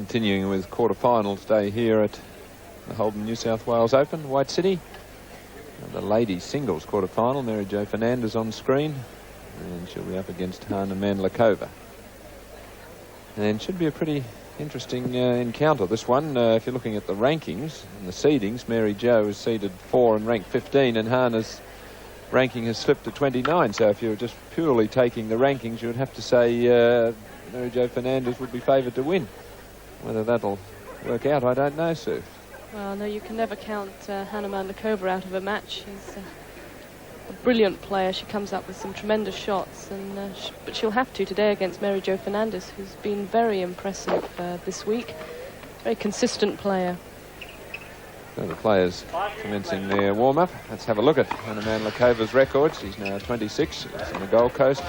Continuing with quarter-finals day here at the Holden New South Wales Open, White City. And the ladies singles quarter-final, Mary-Jo Fernandez on screen. And she'll be up against Hana Mandlikova. And should be a pretty interesting encounter, this one. If you're looking at the rankings and the seedings, Mary-Jo is seeded 4 and ranked 15, and Hana's ranking has slipped to 29. So if you're just purely taking the rankings, you would have to say Mary-Jo Fernandez would be favoured to win. Whether that'll work out, I don't know, Sue. Well, no, you can never count Hana Mandlikova out of a match. She's a brilliant player. She comes up with some tremendous shots, and but she'll have to today against Mary-Jo Fernandez, who's been very impressive this week. Very consistent player. So the players commencing their warm-up. Let's have a look at Hana Mandlikova's record. She's now 26. She's on the Gold Coast.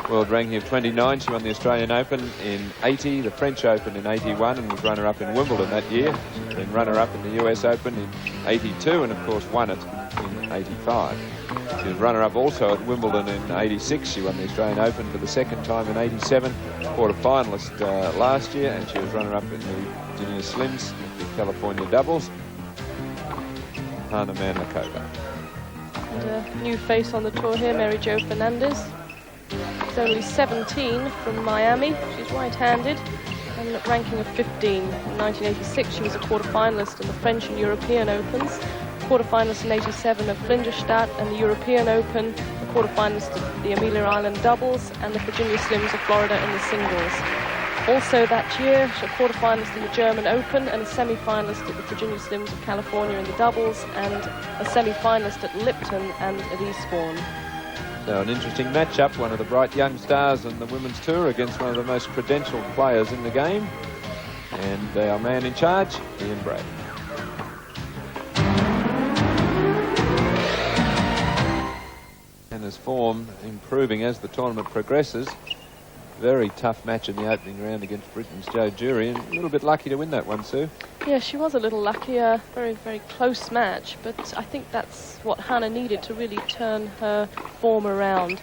World ranking of 29. She won the Australian Open in 80, the French Open in 81, and was runner-up in Wimbledon that year. She's been runner-up in the US Open in 82, and of course won it in 85. She was runner-up also at Wimbledon in 86. She won the Australian Open for the second time in 87, quarter-finalist last year, and she was runner-up in the Virginia Slims, the California doubles. Hana Mandlikova. And a new face on the tour here, Mary-Jo Fernandez. She's only 17 from Miami. She's right-handed and ranking of 15. In 1986, she was a quarter-finalist in the French and European Opens, quarter-finalist in 87 of Flinderstadt and the European Open, a quarter-finalist at the Amelia Island doubles, and the Virginia Slims of Florida in the singles. Also that year, she's a quarter-finalist in the German Open and a semi-finalist at the Virginia Slims of California in the doubles, and a semi-finalist at Lipton and at Eastbourne. So an interesting matchup, one of the bright young stars on the women's tour against one of the most credentialed players in the game. And our man in charge, Ian Bray. And his form improving as the tournament progresses. Very tough match in the opening round against Britain's Jo Jury, and a little bit lucky to win that one, Sue. Yeah, she was a little lucky. A very, very close match, but I think that's what Hana needed to really turn her form around.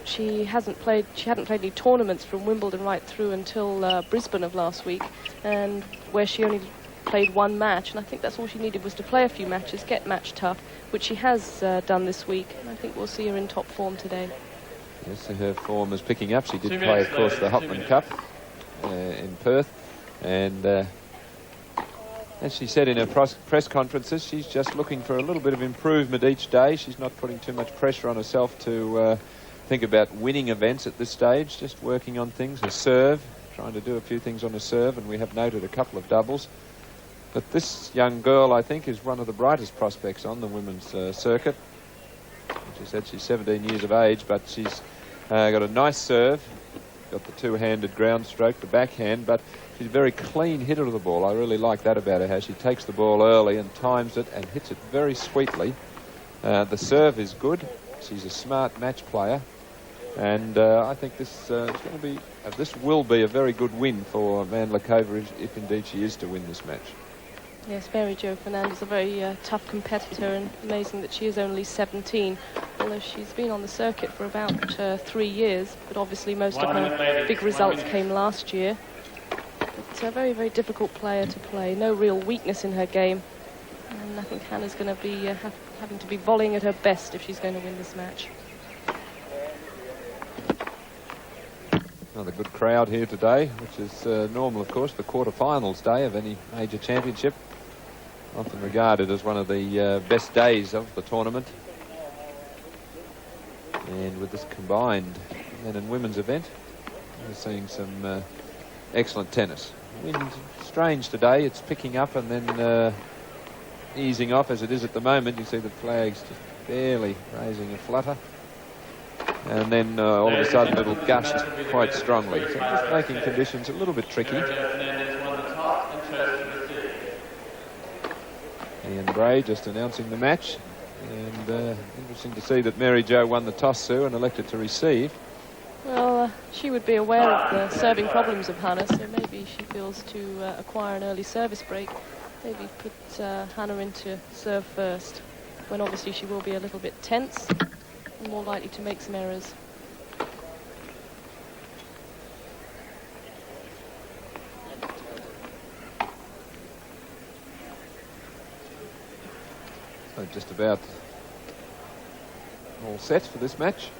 She hadn't played any tournaments from Wimbledon right through until Brisbane of last week, and where she only played one match, and I think that's all she needed was to play a few matches, get match tough, which she has done this week, and I think we'll see her in top form today. Yes, her form is picking up. She did play, of course, the Hopman Cup in Perth. And as she said in her press conferences, she's just looking for a little bit of improvement each day. She's not putting too much pressure on herself to think about winning events at this stage, just working on things. Her serve, trying to do a few things on her serve, and we have noted a couple of doubles. But this young girl, I think, is one of the brightest prospects on the women's circuit. She said she's 17 years of age, but she's got a nice serve, got the two-handed ground stroke, the backhand, but she's a very clean hitter of the ball. I really like that about her, how she takes the ball early and times it and hits it very sweetly. The serve is good. She's a smart match player, and I think this will be a very good win for Mandlikova if indeed she is to win this match. Yes, Mary-Jo Fernandez, a very tough competitor, and amazing that she is only 17, although she's been on the circuit for about 3 years, but obviously most of her big results came last year. It's a very, very difficult player to play, no real weakness in her game, and I think Hana's going to be having to be volleying at her best if she's going to win this match. Another good crowd here today, which is normal, of course, for quarter-finals day of any major championship. Often regarded as one of the best days of the tournament. And with this combined men and women's event, we're seeing some excellent tennis. Wind's strange today. It's picking up and then easing off as it is at the moment. You see the flags just barely raising a flutter. And then all of a sudden it'll gust quite strongly. So just making conditions a little bit tricky. Ian Bray just announcing the match. And interesting to see that Mary-Jo won the toss, Sue, and elected to receive. Well, she would be aware of the serving problems of Hana, so maybe she feels to acquire an early service break. Maybe put Hana into serve first, when obviously she will be a little bit tense and more likely to make some errors. So just about all set for this match.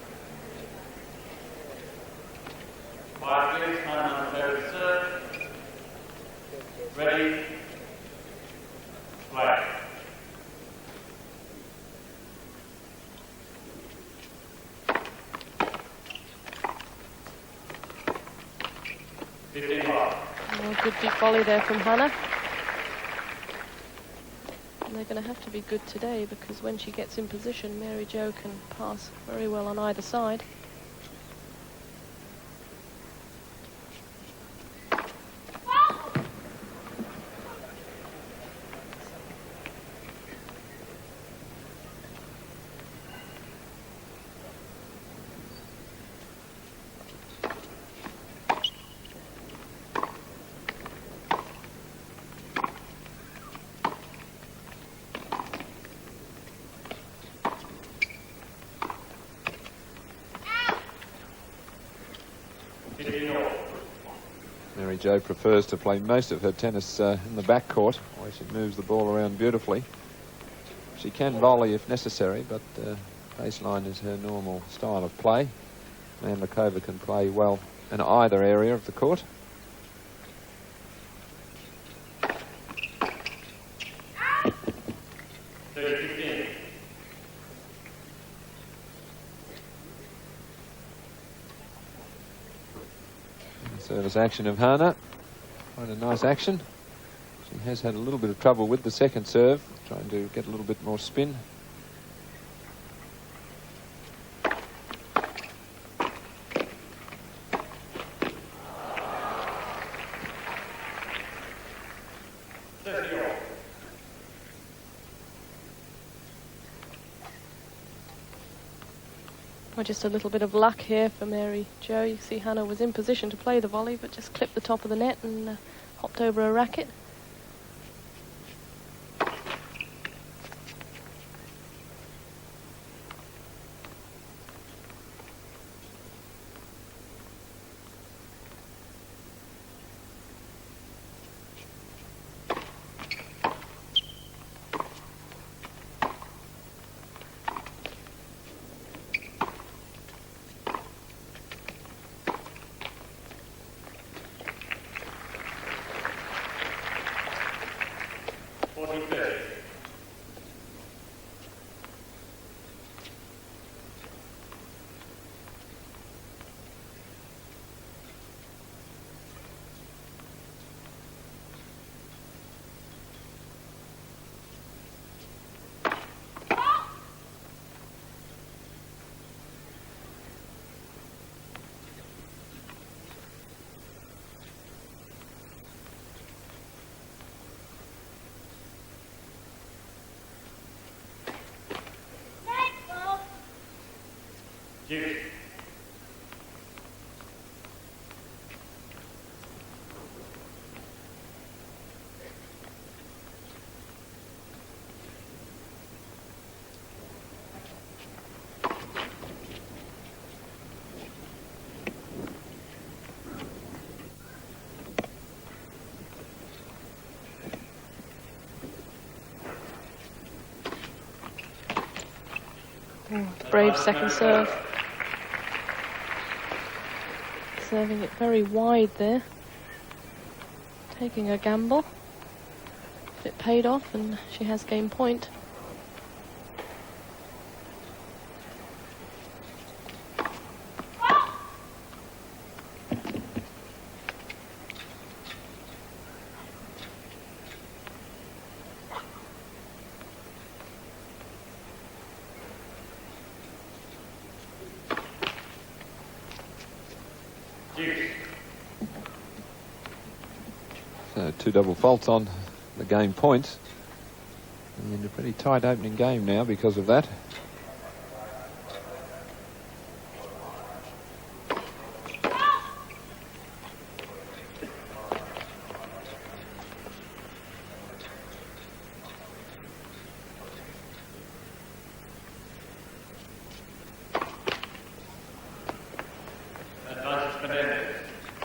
5 years, Hana Mandlikova serve. Ready. Play. Good deep volley there from Hana. And they're going to have to be good today, because when she gets in position, Mary-Jo can pass very well on either side. Mary-Jo prefers to play most of her tennis in the back court, where she moves the ball around beautifully. She can volley if necessary, but baseline is her normal style of play. Mandlikova can play well in either area of the court. Service action of Hana. Quite a nice action. She has had a little bit of trouble with the second serve, trying to get a little bit more spin. Well, just a little bit of luck here for Mary-Jo. You see Hana was in position to play the volley, but just clipped the top of the net and hopped over a racket. Brave second serve. Serving it very wide there. Taking a gamble. It paid off and she has game point. So 2 double faults on the game point. And a pretty tight opening game now because of that.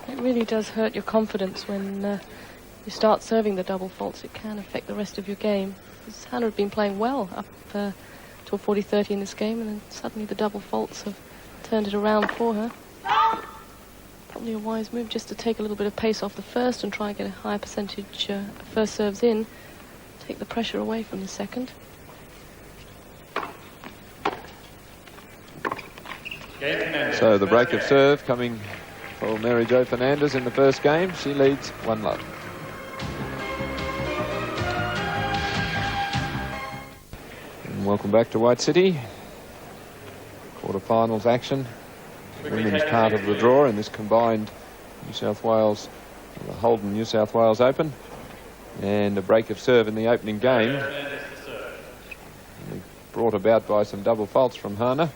It really does hurt your confidence when you start serving the double faults. It can affect the rest of your game. because Hana had been playing well up to a 40-30 in this game, and then suddenly the double faults have turned it around for her. Probably a wise move just to take a little bit of pace off the first and try and get a higher percentage of first serves in, take the pressure away from the second. So the break of serve coming for Mary-Jo Fernandez in the first game. She leads 1-0. And welcome back to White City. Quarterfinals action. Women's part of the draw in this combined New South Wales, the Holden New South Wales Open. And a break of serve in the opening game. Brought about by some double faults from Hana.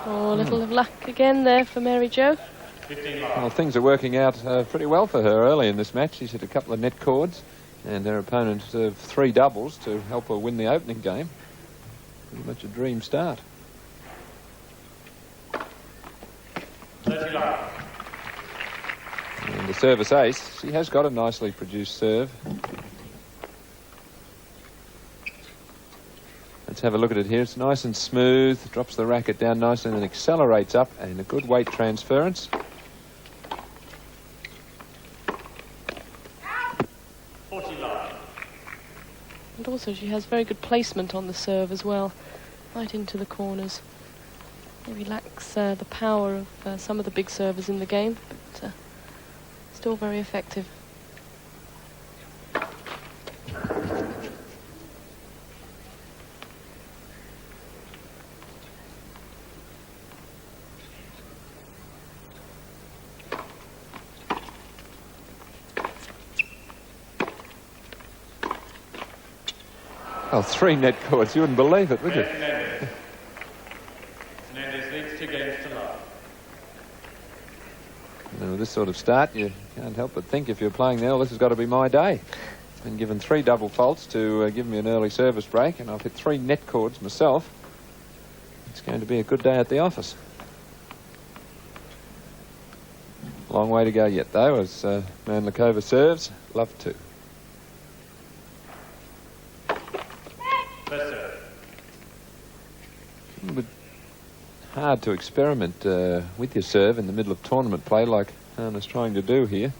Oh, a little of luck again there for Mary-Jo. Well, things are working out pretty well for her early in this match. She's hit a couple of net cords, and her opponent served 3 doubles to help her win the opening game. Pretty much a dream start. And the service ace. She has got a nicely produced serve. Let's have a look at it here. It's nice and smooth, drops the racket down nicely and then accelerates up, and a good weight transference. And also she has very good placement on the serve as well, right into the corners. Maybe lacks the power of some of the big servers in the game, but still very effective. Oh, 3 net cords. You wouldn't believe it, would you? Fernandez leads 2 games to none. Now, with this sort of start, you can't help but think if you're playing now, this has got to be my day. Been given 3 double faults to give me an early service break, and I've hit 3 net cords myself. It's going to be a good day at the office. Long way to go yet, though, as Mandlikova serves. Love to. A little bit hard to experiment with your serve in the middle of tournament play like Hana's trying to do here.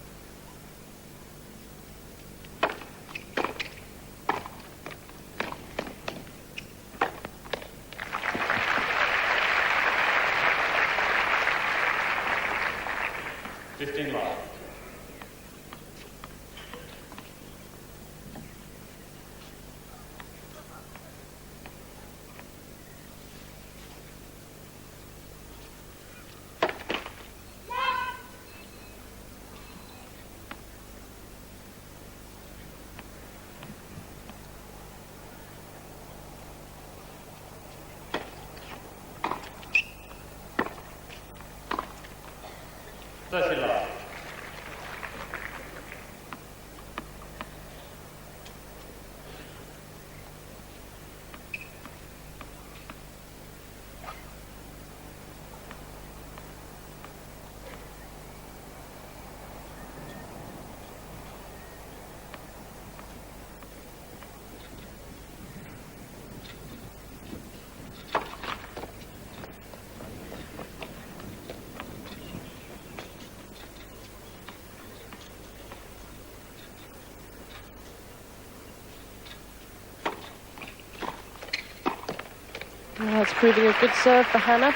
Well, it's proving a good serve for Hana.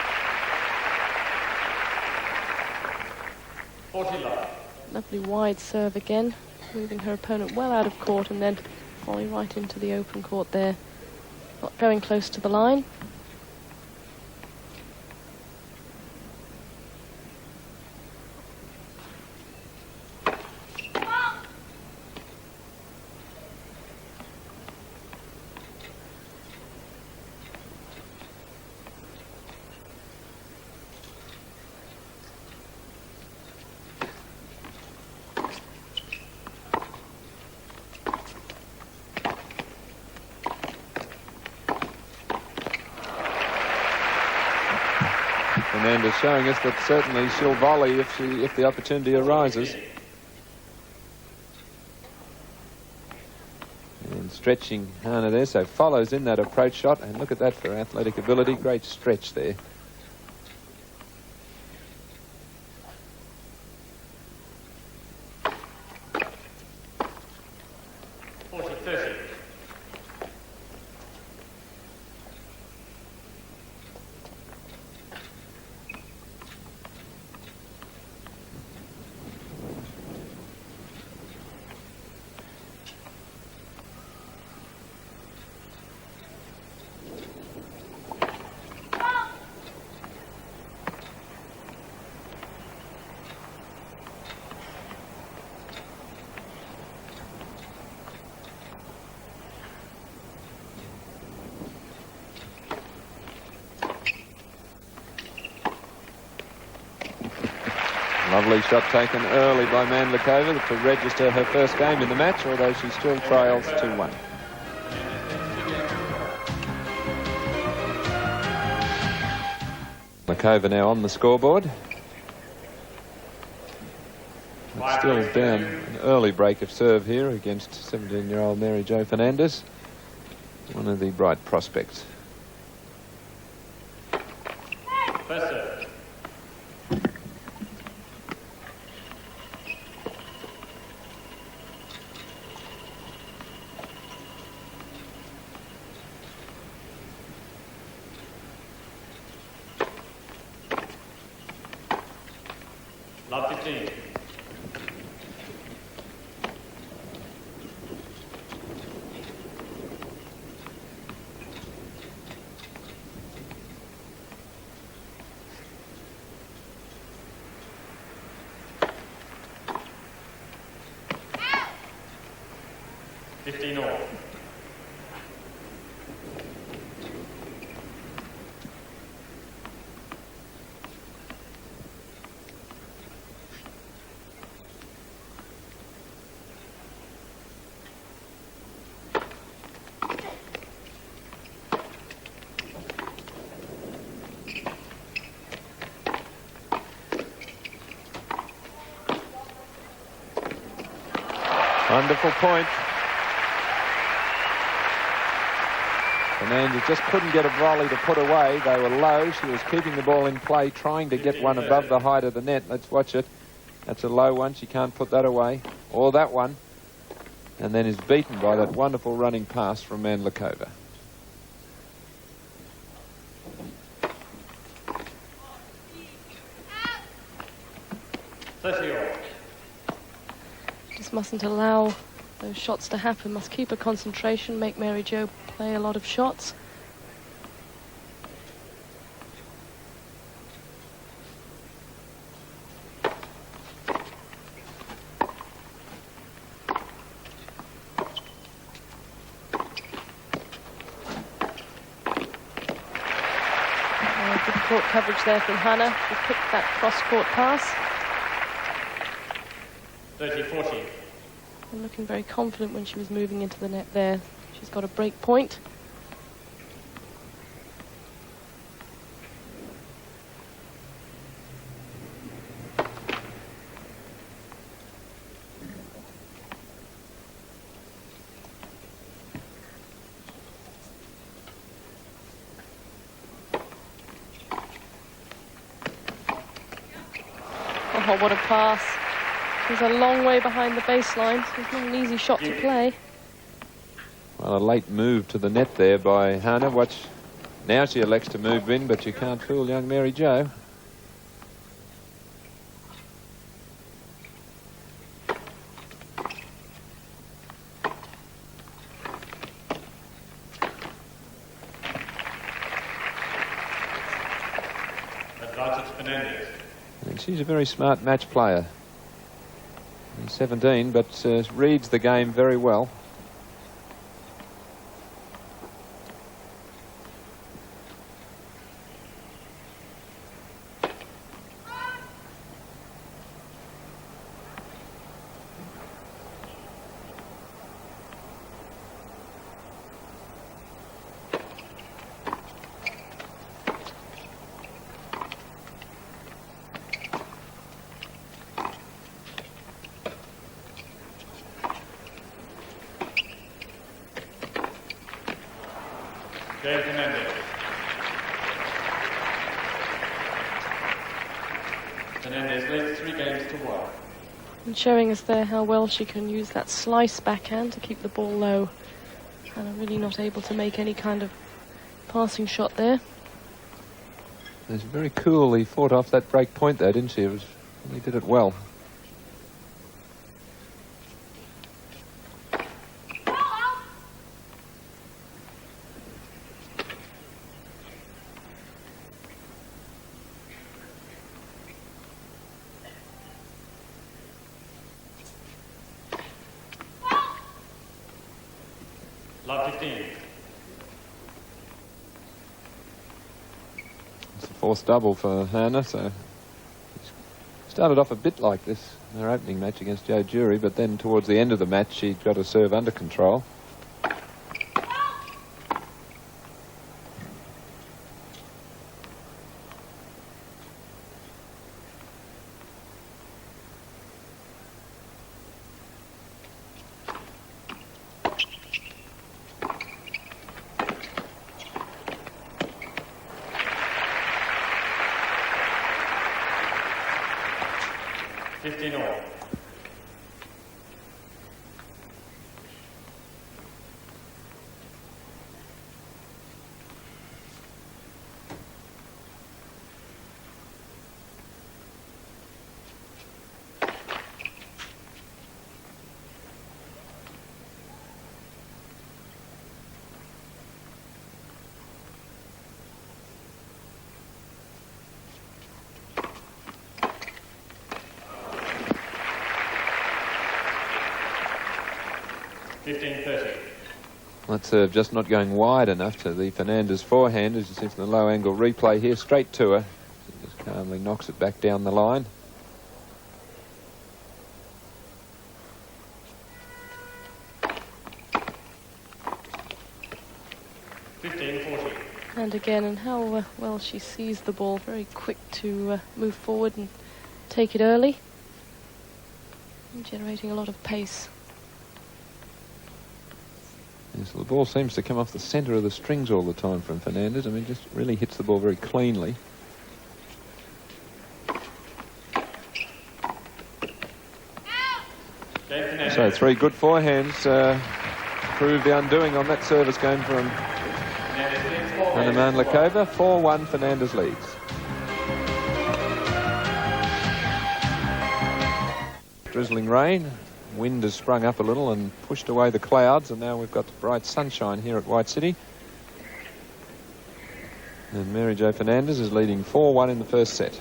40 love. Lovely wide serve again, moving her opponent well out of court and then falling right into the open court there. Not going close to the line. Fernandez showing us that certainly she'll volley if the opportunity arises. And stretching Hana there, so follows in that approach shot, and look at that for athletic ability. Great stretch there. Lovely shot taken early by Mandlikova to register her first game in the match, although she still trails 2-1. Mandlikova now on the scoreboard. It's still down an early break of serve here against 17-year-old Mary-Jo Fernandez, one of the bright prospects. Love 15. All. Wonderful point. Fernandez just couldn't get a volley to put away. They were low. She was keeping the ball in play, trying to get one above the height of the net. Let's watch it. That's a low one. She can't put that away. Or that one. And then is beaten by that wonderful running pass from Mandlikova. Just mustn't allow those shots to happen. Must keep her concentration, make Mary-Jo play a lot of shots. Good court coverage there from Hana. She picked that cross-court pass. 30-40. And looking very confident when she was moving into the net there. She's got a break point. Oh, what a pass. She's a long way behind the baseline, so it's not an easy shot to play. Well, a late move to the net there by Hana. Watch. Now she elects to move in, but you can't fool young Mary-Jo. Advantage Fernandez. And she's a very smart match player. She's 17, but reads the game very well. Fernandez. Fernandez leads 3 games to 1. And showing us there how well she can use that slice backhand to keep the ball low. And I'm really not able to make any kind of passing shot there. It's very cool. He fought off that break point there, didn't she? He did it well. Love 15. It's the 4th double for Hana, so started off a bit like this in her opening match against Joe Jury, but then towards the end of the match she got her serve under control. All. That serve just not going wide enough to the Fernandez forehand, as you see from the low angle replay here, straight to her. She just calmly knocks it back down the line. And again, and how well she sees the ball, very quick to move forward and take it early, and generating a lot of pace. Yes, the ball seems to come off the centre of the strings all the time from Fernandez. I mean, just really hits the ball very cleanly. So 3 good forehands prove the undoing on that service game from Hana Mandlikova. 4-1, Fernandez leads. Drizzling rain. Wind has sprung up a little and pushed away the clouds, and now we've got bright sunshine here at White City. And Mary-Jo Fernandez is leading 4-1 in the first set.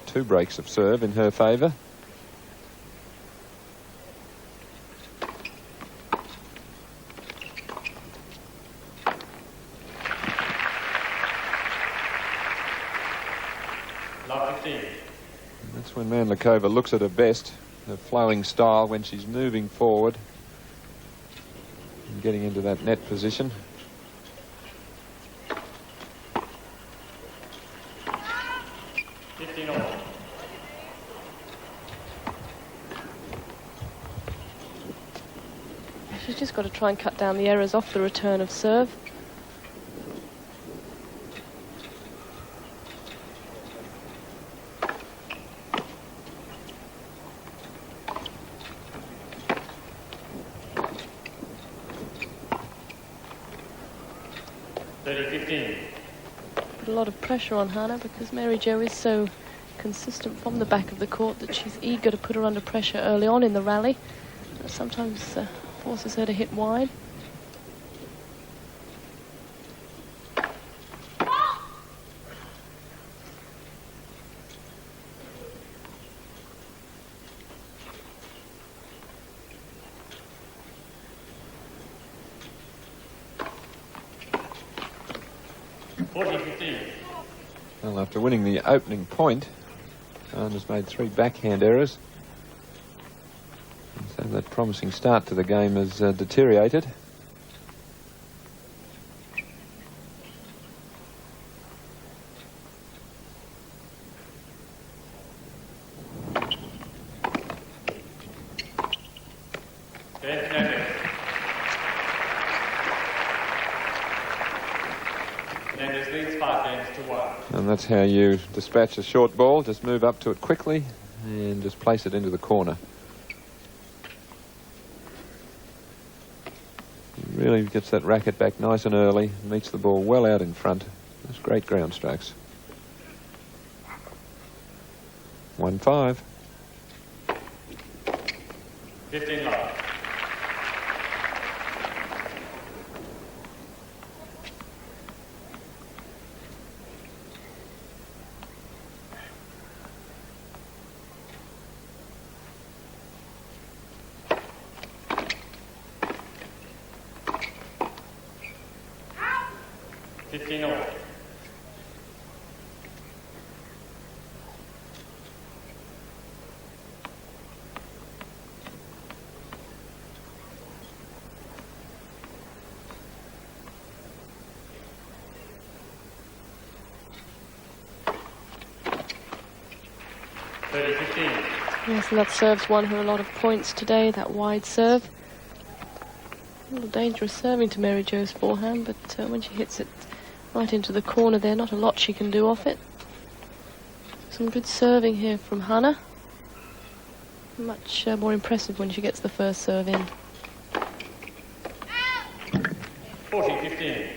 2 breaks of serve in her favour. That's when Mandlikova looks at her best, her flowing style when she's moving forward and getting into that net position. She's just got to try and cut down the errors off the return of serve. Put a lot of pressure on Hana because Mary-Jo is so consistent from the back of the court that she's eager to put her under pressure early on in the rally. Sometimes forces her to hit wide. Well, after winning the opening point, Hana's made 3 backhand errors. And so that promising start to the game has deteriorated. Fernandez. And that's how you dispatch a short ball. Just move up to it quickly and just place it into the corner. He really gets that racket back nice and early, meets the ball well out in front. That's great ground strokes. 1-5. 15 love. Yes, and that serve's won her a lot of points today, that wide serve. A little dangerous serving to Mary-Jo's forehand, but when she hits it right into the corner there, not a lot she can do off it. Some good serving here from Hana. Much more impressive when she gets the first serve in. 40-15.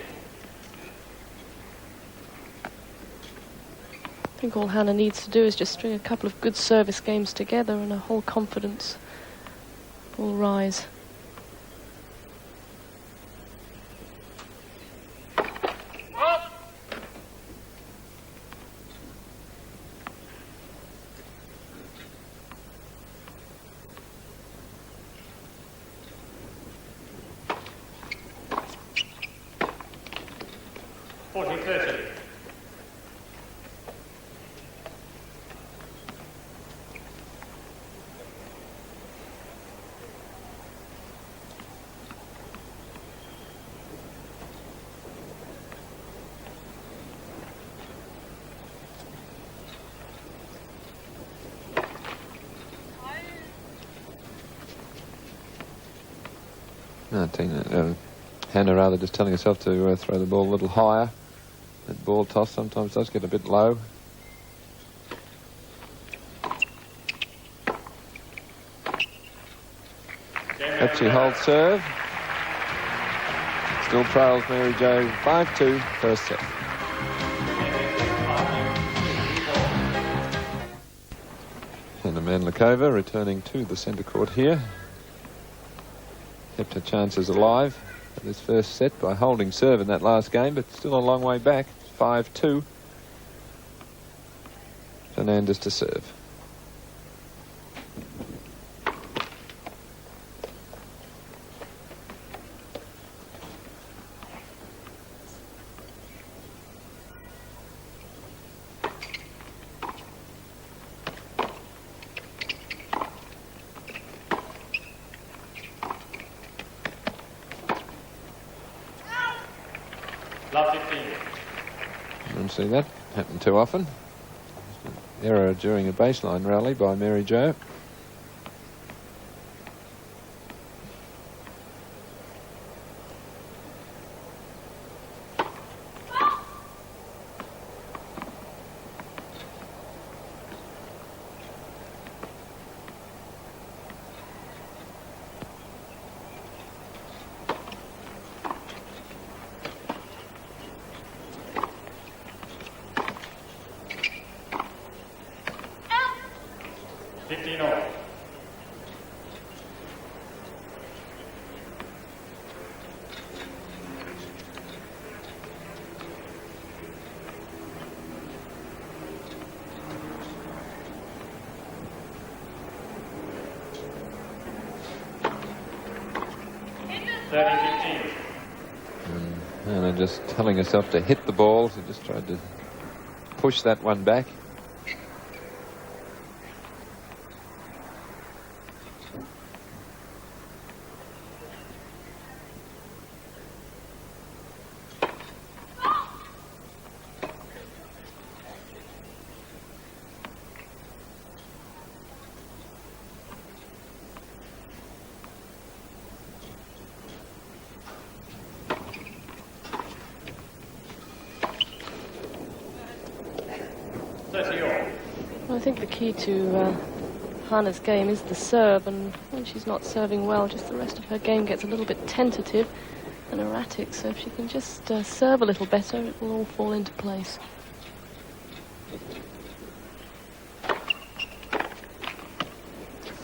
I think all Hana needs to do is just string a couple of good service games together and her whole confidence will rise. I think Hana rather just telling herself to throw the ball a little higher. That ball toss sometimes does get a bit low. Catchy hold serve. Still trails Mary-Jo 5-2 first set. Hana Mandlikova returning to the centre court here. Kept her chances alive for this first set by holding serve in that last game, but still a long way back. 5-2. Fernandez to serve. Don't see that happen too often. Error during a baseline rally by Mary-Jo. Hana just telling herself to hit the ball. She just tried to push that one back. 30 all. Well, I think the key to Hana's game is the serve, and when she's not serving well, just the rest of her game gets a little bit tentative and erratic. So if she can just serve a little better, it will all fall into place.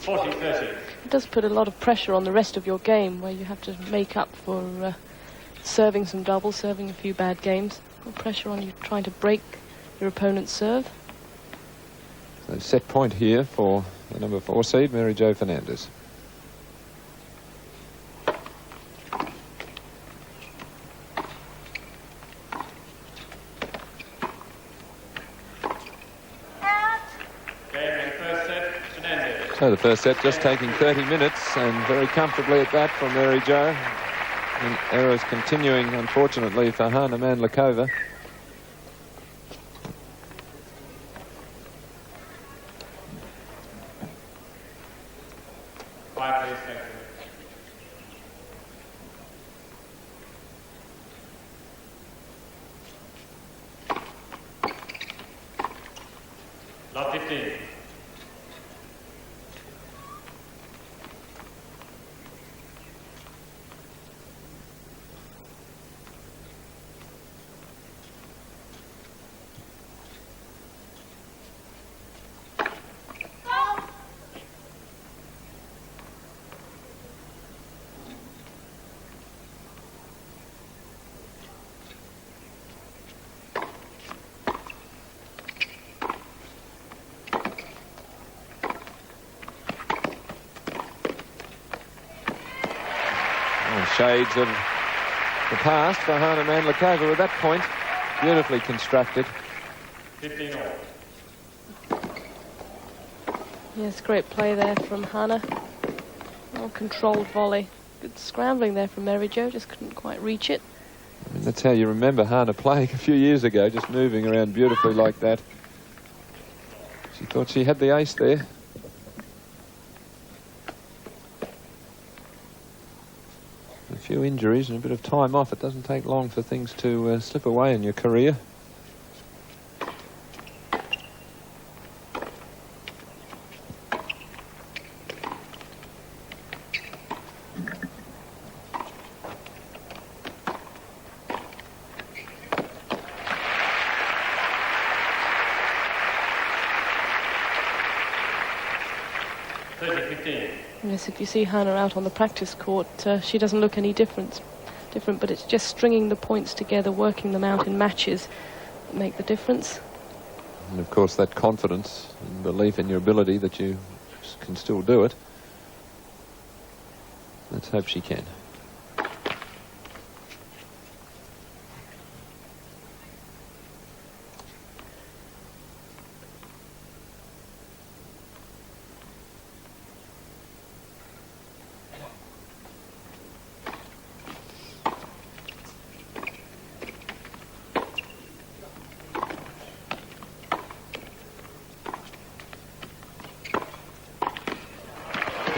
It does put a lot of pressure on the rest of your game, where you have to make up for serving some doubles, serving a few bad games. Pressure on you trying to break your opponent's serve. So set point here for the number 4 seed, Mary-Jo Fernandez. So the first set just taking 30 minutes, and very comfortably at that from Mary-Jo. And errors continuing, unfortunately, for Hana Mandlikova. Lot 15. Shades of the past for Hana Mandlikova at that point. Beautifully constructed. 15 all. Yes, great play there from Hana. Well controlled volley. Good scrambling there from Mary-Jo, just couldn't quite reach it. I mean, that's how you remember Hana playing a few years ago, just moving around beautifully like that. She thought she had the ace there. A few injuries and a bit of time off. It doesn't take long for things to slip away in your career. Yes, if you see Hana out on the practice court, she doesn't look any different, but it's just stringing the points together, working them out in matches that make the difference. And of course that confidence and belief in your ability that you can still do it. Let's hope she can.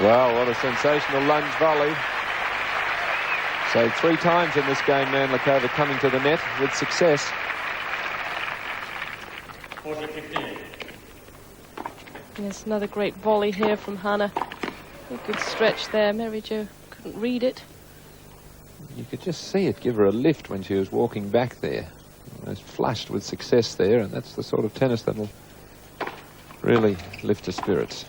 Wow, what a sensational lunge volley. So 3 times in this game, Mandlikova coming to the net with success. 40-15. Yes, another great volley here from Hana. A good stretch there. Mary-Jo couldn't read it. You could just see it give her a lift when she was walking back there. It was flushed with success there, and that's the sort of tennis that'll really lift her spirits.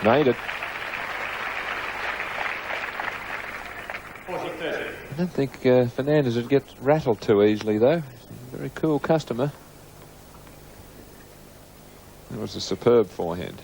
Made it. 40-30. I don't think Fernandez would get rattled too easily, though. She's a very cool customer. That was a superb forehand.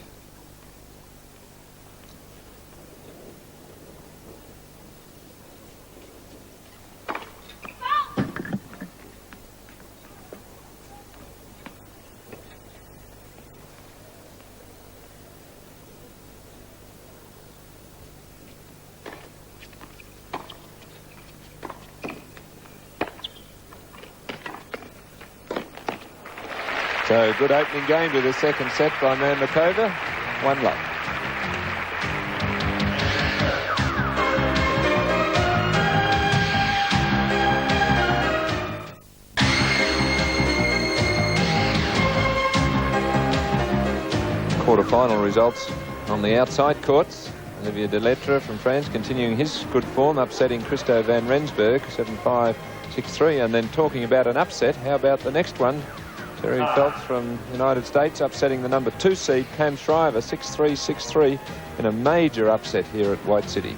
So good opening game to the second set by Mandlikova. 1-love. quarter-final results on the outside courts. Olivier Delettre from France continuing his good form, upsetting Christo van Rensburg 7-5, 6-3. And then talking about an upset, how about the next one? Terry Phelps from the United States upsetting the number 2 seed Pam Shriver 6-3, 6-3 in a major upset here at White City.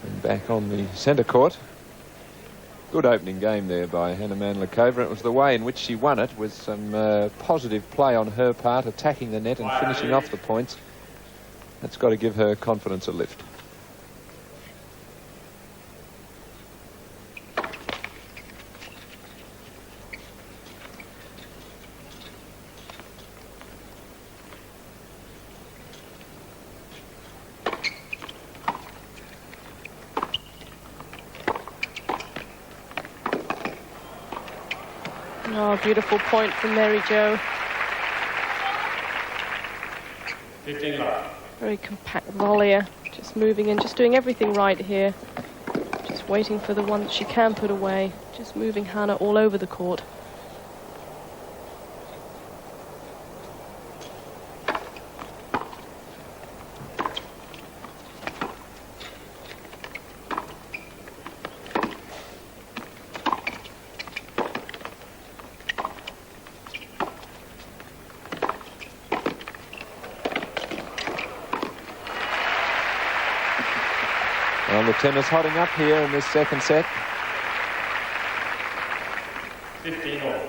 And back on the centre court. Good opening game there by Hana Mandlikova. It was the way in which she won it, with some positive play on her part, attacking the net and finishing off the points. That's got to give her confidence a lift. Oh, beautiful point from Mary-Jo. 15 love. Very compact volleyer, just moving in, just doing everything right here. Just waiting for the one that she can put away. Just moving Hana all over the court. Well, the tennis hotting up here in this second set. 15 all.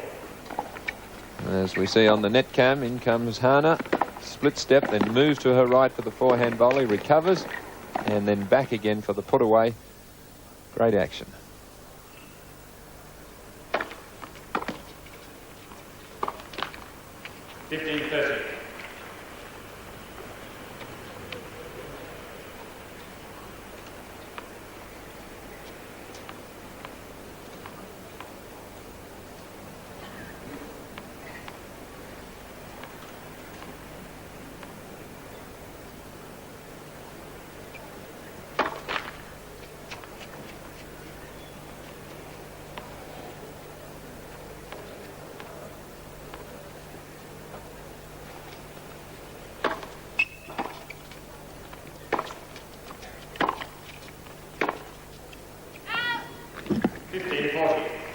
As we see on the net cam, in comes Hana. Split step, then moves to her right for the forehand volley, recovers, and then back again for the put away. Great action. $15-30.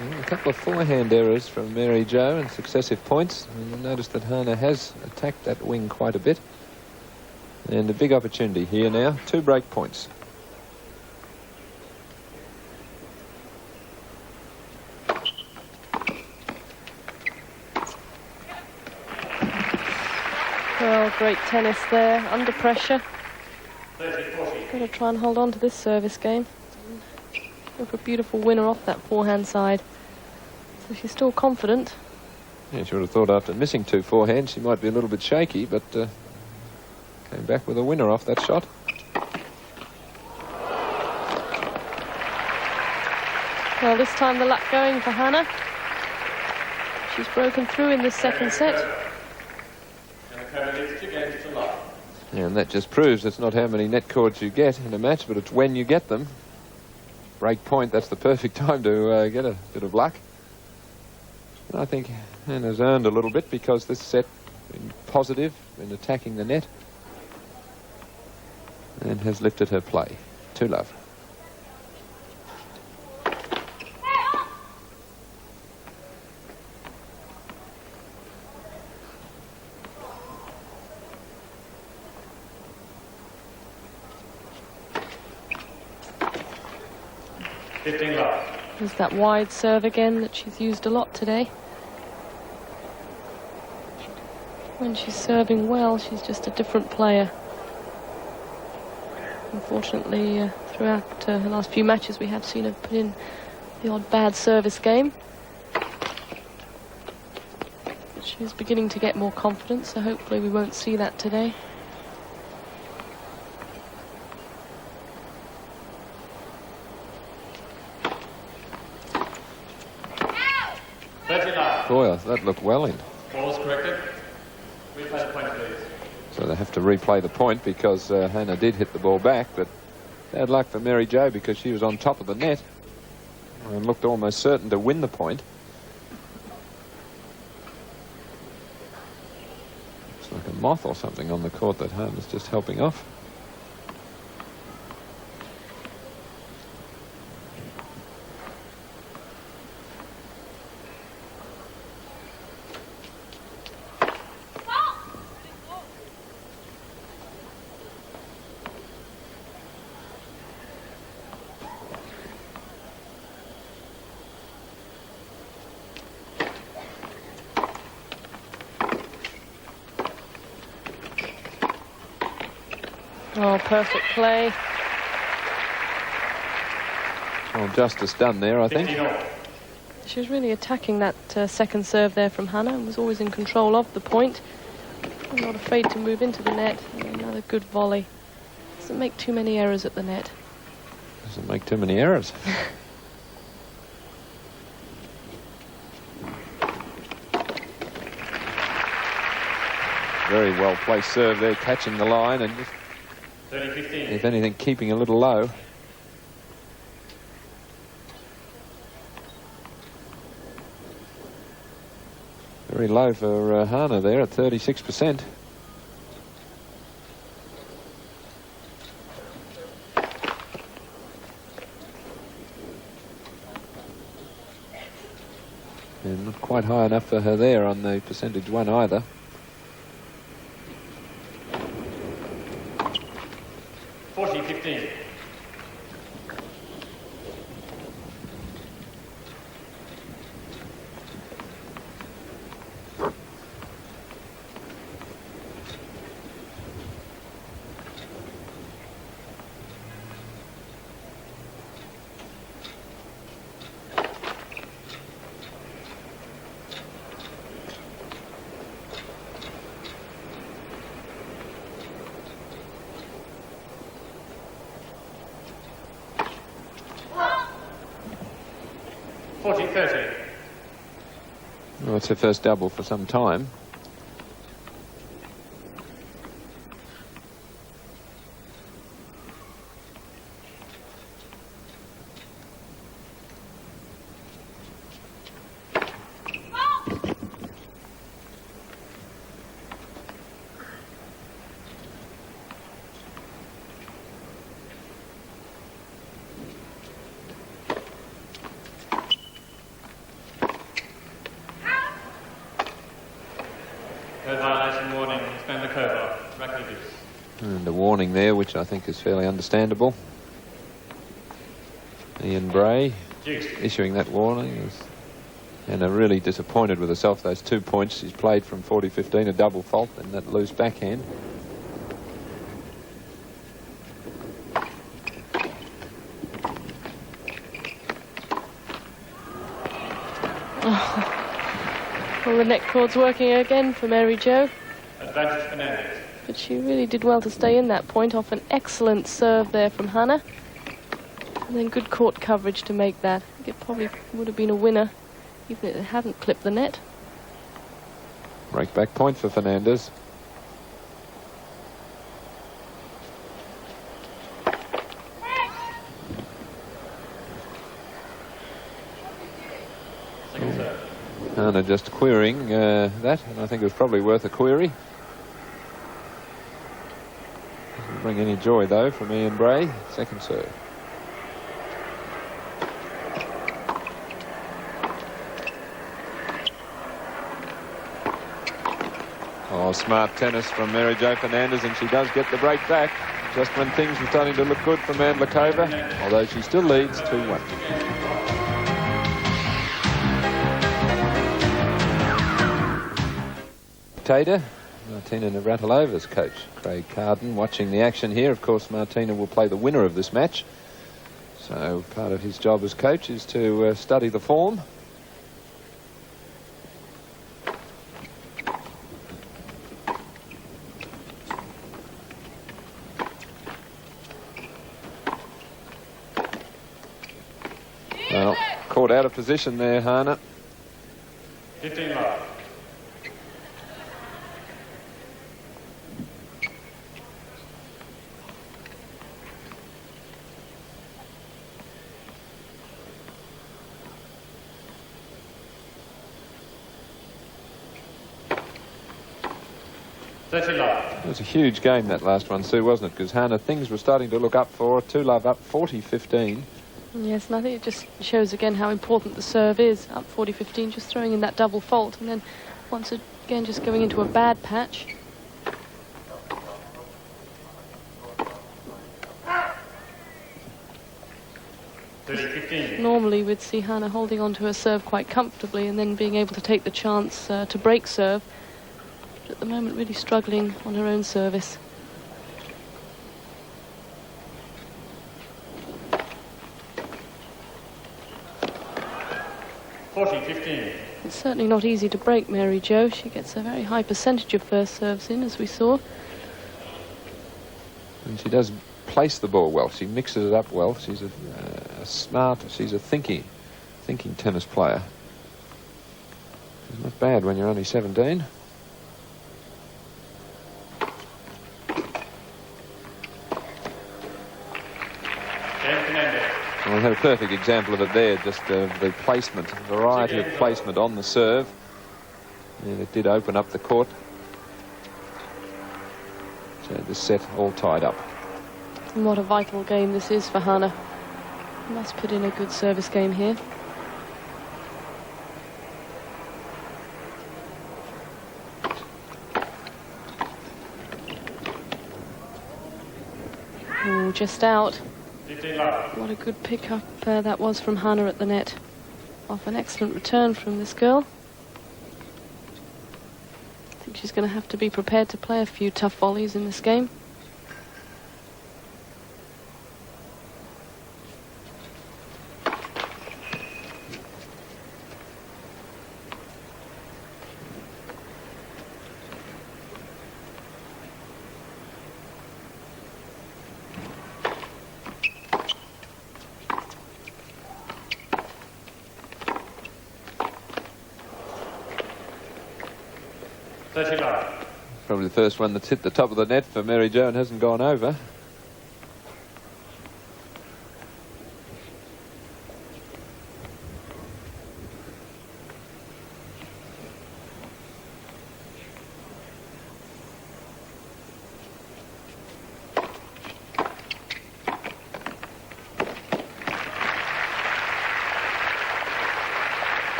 A couple of forehand errors from Mary-Jo and successive points. And you'll notice that Hana has attacked that wing quite a bit. And a big opportunity here now. 2 break points. Well, great tennis there, under pressure. 30-40. Got to try and hold on to this service game. Look, a beautiful winner off that forehand side. So she's still confident. Yeah, she would have thought after missing 2 forehands she might be a little bit shaky, but came back with a winner off that shot. Well, this time the luck going for Hana. She's broken through in this second set. And the code leads 2 games to love. And that just proves it's not how many net cords you get in a match, but it's when you get them. Break point, that's the perfect time to get a bit of luck. And I think Hana's earned a little bit because this set been positive in attacking the net and has lifted her play. 2-love. There's that wide serve again that she's used a lot today. When she's serving well, she's just a different player. Unfortunately, throughout the last few matches, we have seen her put in the odd bad service game. But she's beginning to get more confidence, so hopefully we won't see that today. Boy, that looked well in. Ball's corrected. Replay the point, please. So they have to replay the point because Hana did hit the ball back, but bad luck for Mary-Jo because she was on top of the net and looked almost certain to win the point. moth or something on the court that Hana's just helping off. Oh, perfect play. Well, justice done there, I think. She was really attacking that second serve there from Hana and was always in control of the point. I'm not afraid to move into the net. Another good volley. Doesn't make too many errors at the net. Doesn't make too many errors. Very well placed serve there, catching the line and just, 30-15. if anything, keeping a little low. Very low for Hana there at 36%. And not quite high enough for her there on the percentage one either. Well, it's her first double for some time. Third violation warning, Miss Mandlikova, racket abuse. And a warning there, which I think is fairly understandable. Ian Bray issuing that warning. And are really disappointed with herself. Those 2 points she's played from 40-15, a double fault, and that loose backhand. Well, the net cord's working again for Mary-Jo. Advantage Fernandez. But she really did well to stay in that point off an excellent serve there from Hana. And then good court coverage to make that. I think it probably would have been a winner, even if it hadn't clipped the net. Break back point for Fernandez. Second serve. Hana just querying that, and I think it was probably worth a query. Doesn't bring any joy, though, from Ian Bray. Second serve. Oh, smart tennis from Mary-Jo Fernandez, and she does get the break back just when things were starting to look good for Mandlikova, although she still leads 2-1. Martina Navratilova's coach, Craig Carden, watching the action here. Of course, Martina will play the winner of this match. So part of his job as coach is to study the form. Well, caught out of position there, Hana. 15 love. 30 love. It was a huge game, that last one, Sue, wasn't it? Because Hana, things were starting to look up for 2-love up 40-15. Yes, and I think it just shows again how important the serve is. Up 40-15, just throwing in that double fault, and then once again just going into a bad patch. Normally we'd see Hana holding on to her serve quite comfortably and then being able to take the chance to break serve. But at the moment really struggling on her own service. It's certainly not easy to break Mary-Jo. She gets a very high percentage of first serves in, as we saw. And she does place the ball well. She mixes it up well. She's a smart, she's a thinking tennis player. It's not bad when you're only 17. Well, we had a perfect example of it there, just the placement, variety of placement on the serve. And it did open up the court. So the set all tied up. And what a vital game this is for Hana. Must put in a good service game here. Oh, just out. What a good pick-up that was from Hana at the net. Off an excellent return from this girl. I think she's going to have to be prepared to play a few tough volleys in this game. Probably the first one that's hit the top of the net for Mary-Jo and hasn't gone over.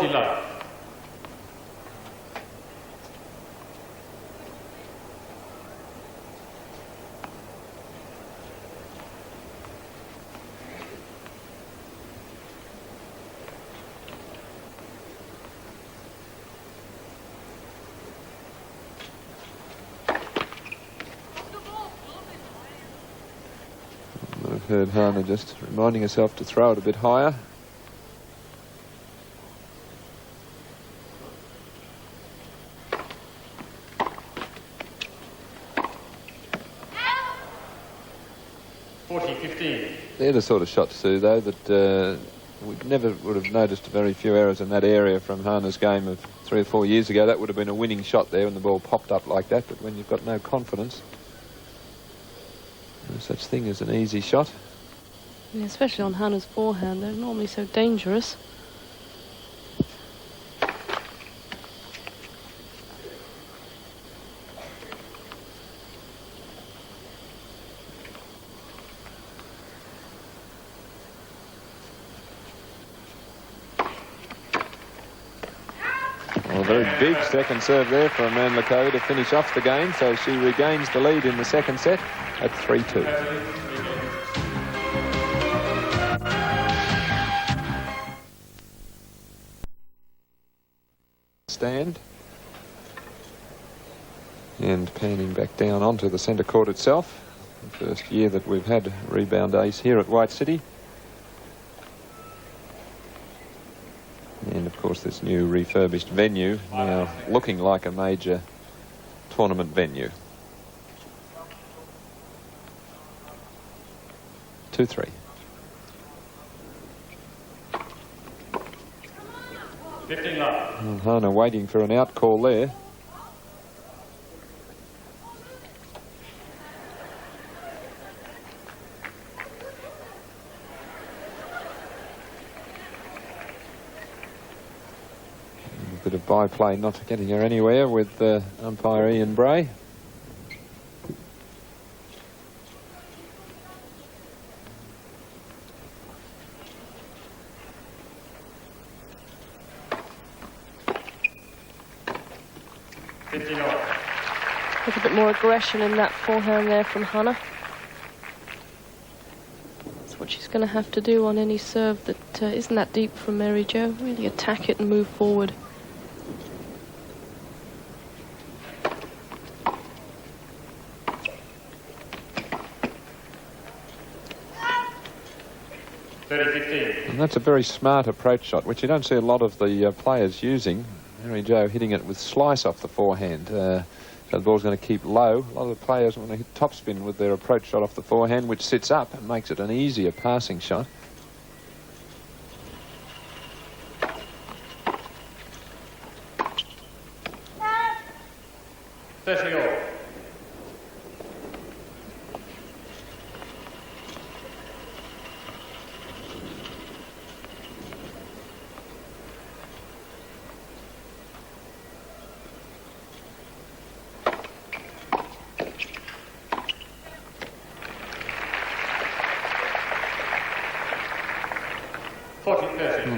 Love. I've heard Hana just reminding herself to throw it a bit higher. They're the sort of shots, Sue, though, that we never would have noticed very few errors in that area from Hana's game of 3 or 4 years ago. That would have been a winning shot there when the ball popped up like that, but when you've got no confidence, no such thing as an easy shot. Yeah, especially on Hana's forehand, they're normally so dangerous. Well, a very big second serve there for Mandlikova to finish off the game, so she regains the lead in the second set at 3-2. Stand. And panning back down onto the centre court itself. The first year that we've had rebound ace here at White City. And of course this new refurbished venue now looking like a major tournament venue. 2-3. And Hana waiting for an out call there. bit of byplay not getting her anywhere with umpire Ian Bray. There's a bit more aggression in that forehand there from Hana. That's what she's going to have to do on any serve that isn't that deep from Mary-Jo. Really attack it and move forward. And that's a very smart approach shot, which you don't see a lot of the players using. Mary-Jo hitting it with slice off the forehand. So the ball's going to keep low. A lot of the players want to hit topspin with their approach shot off the forehand, which sits up and makes it an easier passing shot.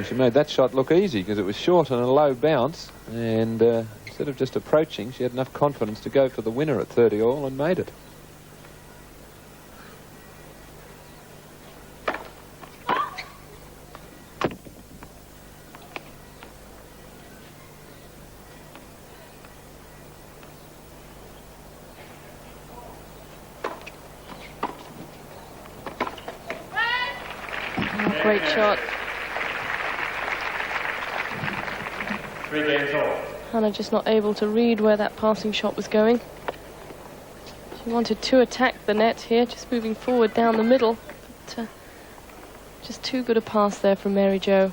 She made that shot look easy because it was short and a low bounce, and instead of just approaching, she had enough confidence to go for the winner at 30 all and made it. Oh, great shot. 3 games all. Hana just not able to read where that passing shot was going. She wanted to attack the net here, just moving forward down the middle. But just too good a pass there from Mary-Jo.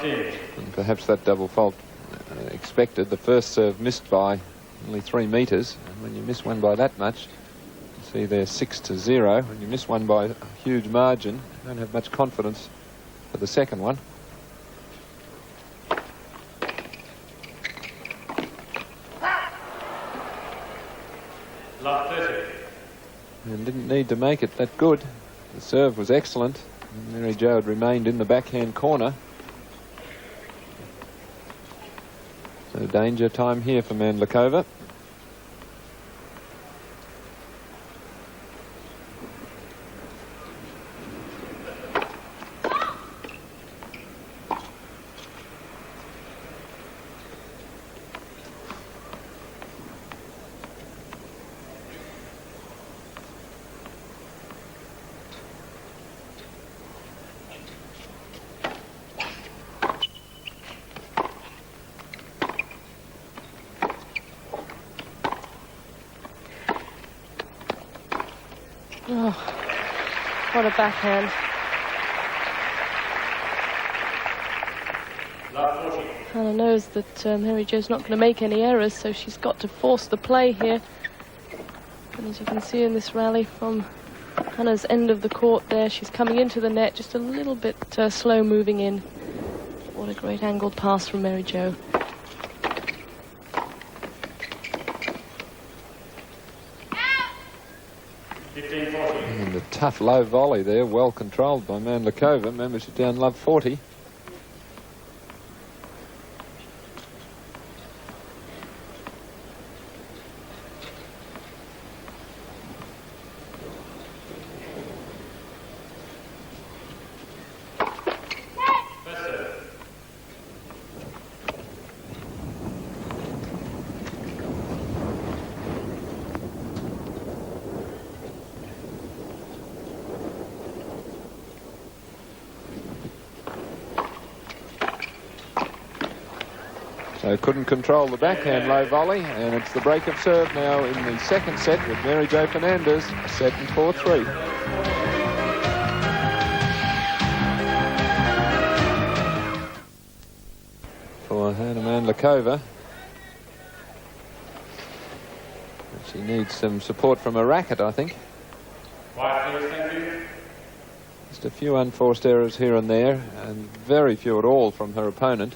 And perhaps that double fault expected. The first serve missed by only 3 metres. And when you miss one by that much, you see they're 6-0. When you miss one by a huge margin, you don't have much confidence for the second one. And didn't need to make it that good. The serve was excellent. And Mary-Jo had remained in the backhand corner. So danger time here for Mandlikova. Oh, what a backhand. Hana knows that Mary-Jo's not going to make any errors, so she's got to force the play here. And as you can see in this rally from Hana's end of the court there, she's coming into the net just a little bit slow moving in. What a great angled pass from Mary-Jo. And a tough low volley there, well controlled by Mandlikova. Remember, she's down love 40. So couldn't control the backhand low volley, and it's the break of serve now in the second set with Mary-Jo Fernandez, set in 4-3. For Hana Mandlikova. She needs some support from a racket, I think. Just a few unforced errors here and there, and very few at all from her opponent.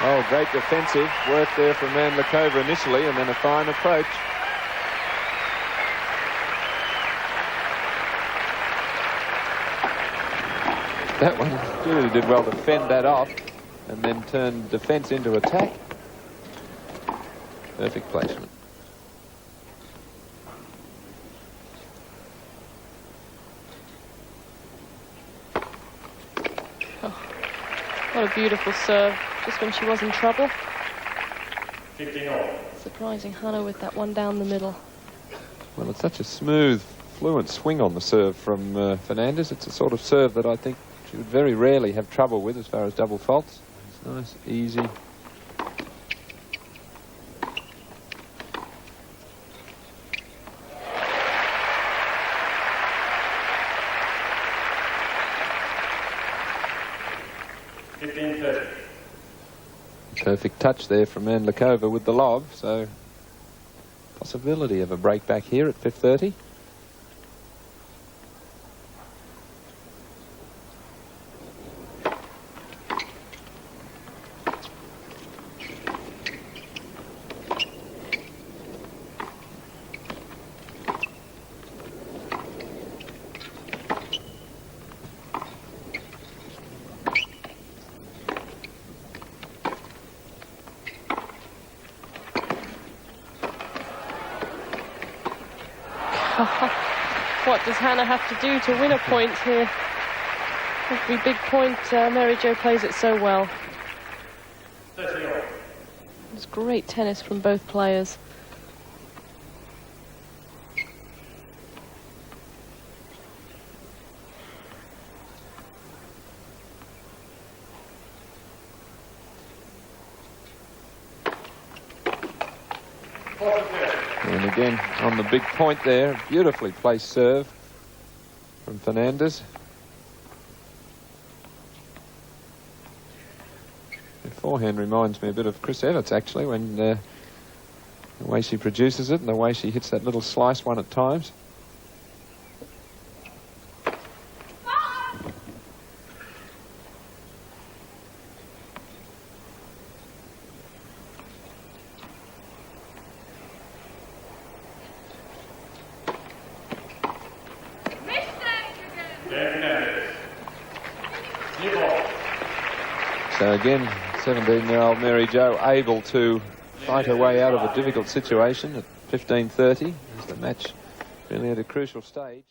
Oh, great defensive work there from Mandlikova initially, and then a fine approach. That one really did well to fend that off and then turn defense into attack. Perfect placement. Oh, what a beautiful serve. Just when she was in trouble. 15-all. Surprising Hana with that one down the middle. Well, it's such a smooth, fluent swing on the serve from Fernandez. It's a sort of serve that I think she would very rarely have trouble with as far as double faults. It's nice, easy. Perfect touch there from Mandlikova with the lob, so possibility of a break back here at 5:30. What does Hana have to do to win a point here? Every big point, Mary-Jo plays it so well. It's great tennis from both players. And again, on the big point there, beautifully placed serve from Fernandez. Her forehand reminds me a bit of Chris Evans, actually, when the way she produces it and the way she hits that little slice one at times. So again, 17-year-old Mary-Jo able to fight her way out of a difficult situation at 15:30 as the match really at a crucial stage.